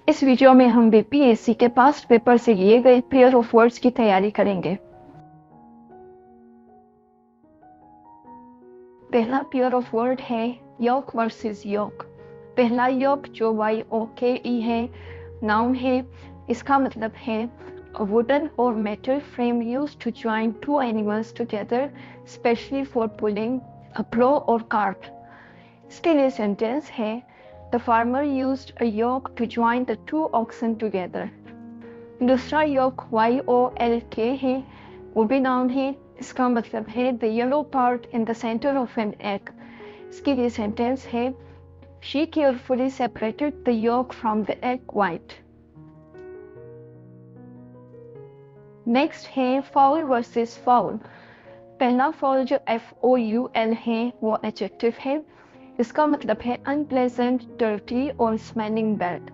इस वीडियो में हम bpsc के पास्ट पेपर से लिए गए पेयर ऑफ वर्ड्स की तैयारी करेंगे। पहला पेयर ऑफ वर्ड है योक वर्सेस योक। पहला योक जो YOKE है, नाउन है। इसका मतलब है a wooden or metal frame used to join two animals together, especially for pulling a plow or cart. इसके लिए सेंटेंस है The farmer used a yoke to join the two oxen together. दूसरा योक YOLK है, वो भी noun है। इसका मतलब है the yellow part in the center of an egg. इसके लिए सेंटेंस है She carefully separated the yolk from the egg white. Next है फाउल वर्सेस फाउल। पहला फाउल जो FOUL है वो एडजेक्टिव है। इसका मतलब है अनप्लेजेंट, डर्टी और स्मेलिंग बैड।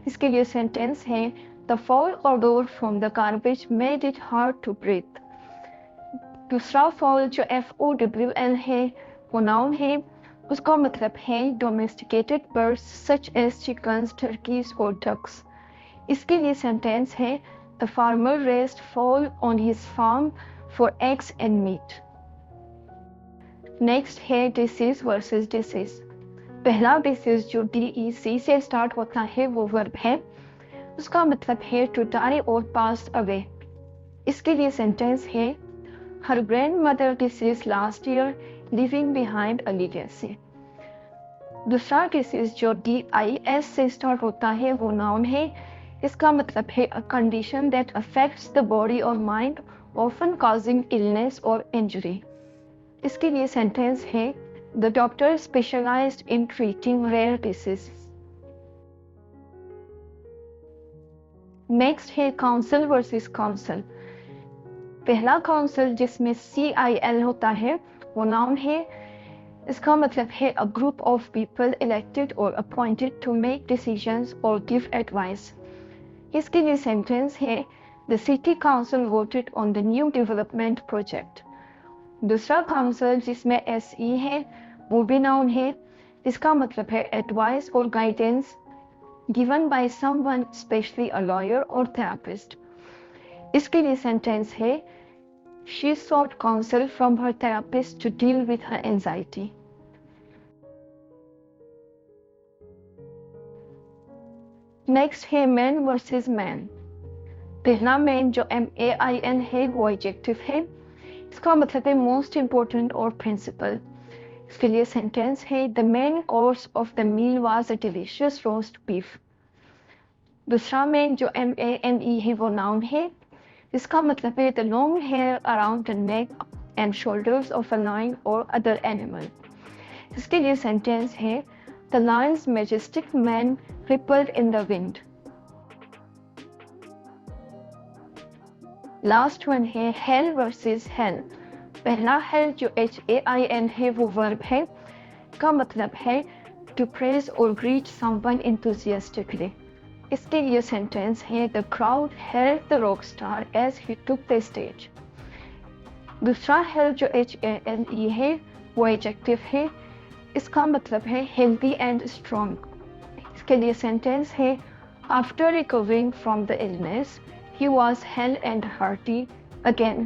इसके लिए सेंटेंस है the foul odor from the garbage made it hard to breathe. दूसरा फाउल जो FOWL है वो नाउन है। उसका मतलब है domesticated birds such as chickens, turkeys और डक्स। इसके लिए सेंटेंस है the farmer raised fowl on his farm for eggs and meat. Next है डिसीज वर्सेस डिसीज। पहला डिसीज जो DEC से स्टार्ट होता है वो वर्ब है। उसका मतलब है टू डाई और पास अवे। इसके लिए सेंटेंस है her grandmother deceased last year leaving behind a legacy. दूसरा डिसीज जो DIS से स्टार्ट होता है वो नाउन है। इसका मतलब है a condition that affects the body और माइंड, ऑफन कॉजिंग इलनेस और इंजरी। इसके लिए सेंटेंस है the doctor specialized in treating rare diseases. Next है काउंसिल वर्सेस काउंसिल। पहला काउंसिल जिसमें CIL होता है वो नाउन है। इसका मतलब है a group of people elected और अपॉइंटेड टू मेक डिसीजंस और गिव एडवाइस। इसके लिए सेंटेंस है the city council voted on the new development project. दूसरा काउंसिल जिसमें SE है वो भी नाउन है। इसका मतलब है एडवाइस और guidance given by someone, specially a lawyer और थेरेपिस्ट। इसके लिए सेंटेंस है she sought counsel from her therapist to deal with her anxiety. Next है मैन वर्सेस मैन। पहला मैन जो MAIN है वो एडजेक्टिव है। इसका मतलब है मोस्ट इम्पोर्टेंट और प्रिंसिपल। इसके लिए सेंटेंस है the main course of the meal was a delicious roast beef. दूसरा मैन जो MANE है वो नाउन है। इसका मतलब है the long hair around the neck and shoulders of a lion और अदर एनिमल। इसके लिए सेंटेंस है the lion's majestic mane rippled in the wind. Last one है हेल वर्सेस हेल। पहला हेल जो HAIN है वो वर्ब है। का मतलब है टू प्रेज और ग्रीट समवन enthusiastically। इसके लिए सेंटेंस है the crowd hailed the rock star as he took the stage. दूसरा हेल जो HALE है वो एडजेक्टिव है। इसका मतलब है हेल्दी एंड स्ट्रॉन्ग। इसके लिए सेंटेंस है after recovering from the illness he was hale and hearty again